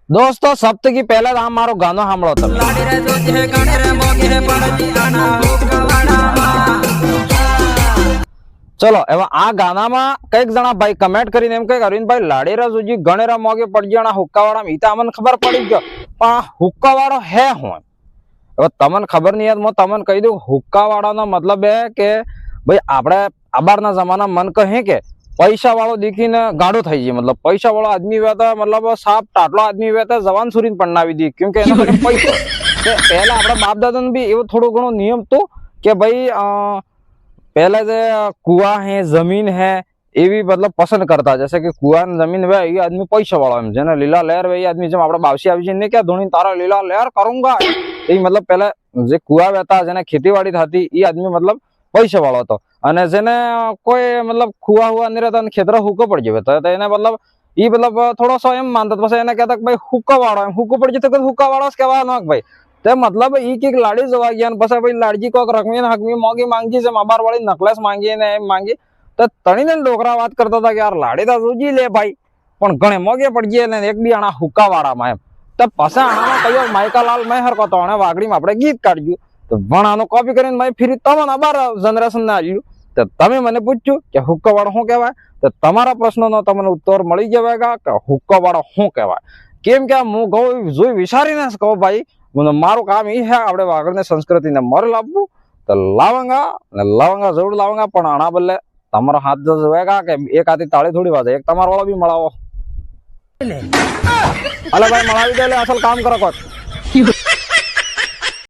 दोस्तों सप्तकी पहले आ मारो गानो सांभळो तमे। चलो एवं आ गाना में कई जना भाई कमेंट करीने एम कहे अरविंद भाई लाडेरा जोजी गणेरा मोगे पड़ गया हुक्कावाड़ा में ईता अमन खबर पड़ी गयो पण हुक्कावाड़ो है हुं एवं तमन खबर नहीं है मैं तमन कही दूं हुक्कावाड़ा नो मतलब है कि भाई आपणे अबारना जमाना मन कहे के पैसा वाळो दीखीने गाड़ो थई गयो मतलब पैसा वाळो आदमी वेता मतलब साप टाटलो आदमी वेता जवान सुरीन पन्नावी दी क्योंकि एना कने पैसा पहला आपड़ा बाप दादा ने भी एवो थोड़ो घणो नियम तो कि भाई पहले जो कुआ है जमीन है एवी मतलब पसंद करता जैसे कि कुआ जमीन वे ये आदमी पैसा वाला है जेने लीला लहर वे आदमी जब आपड़ा बावसी आवी ने क्या धोनी तारा लीला लहर करूंगा ये मतलब पहले जे कुआ वेता जेने खेतीवाड़ी थाती ये आदमी मतलब पैसा वाला હતો અને જેને કોઈ मतलब कुआ हुआ नहीं रहता खेतरा हुक्को पड़ गयो तो એને मतलब ये मतलब थोड़ा सा एम मानता પછી એને કહેતા કે ભાઈ હુક્કો વાળો એમ હુક્કો પડી જતો કે હુક્કા વાળો જ કહેવાનો ભાઈ તે मतलब ई की लाड़ी जवा गया પછી भाई लाड़जी को रकमी ने हकमी मोगी मांगी जे अबार वाली नकलेस मांगी ने एम मांगी तो तणीने डोकरा बात करता था कि यार लाड़ी तो सूजी ले भाई पण घणे मोगे पड़ गए ने एक बी आना हुक्का वाड़ा में एम तो पाछा आना कयो माइकालाल मेहर को तो आने वागड़ी में आपणे गीत काढ्યું तो वणानो कॉपी કરીને मैं फिर तमन अबार जनरेशन ने आल्યું तो तमे मने पूछ्યું कि हुक्का वाड़ो શું કહેવાય तो તમારા પ્રશ્નનો તમને ઉત્તર મળી જવેગા કે હુક્કા વાળો શું કહેવાય કેમ કે હું કહું જોઈ વિચારીને કહું ભાઈ મારું કામ એ છે આપણે વાગડની સંસ્કૃતિને મોરલ આપવું તો લાવંગા જરૂર લાવંગા પણ આના બદલે તમારો હાથ જો જોવેગા કે એક હાથી તાળી થોડી વાગે એક તમારો વાળો બી મળાવો અલે ભાઈ મળાવી દે અસલ કામ કરો કોટ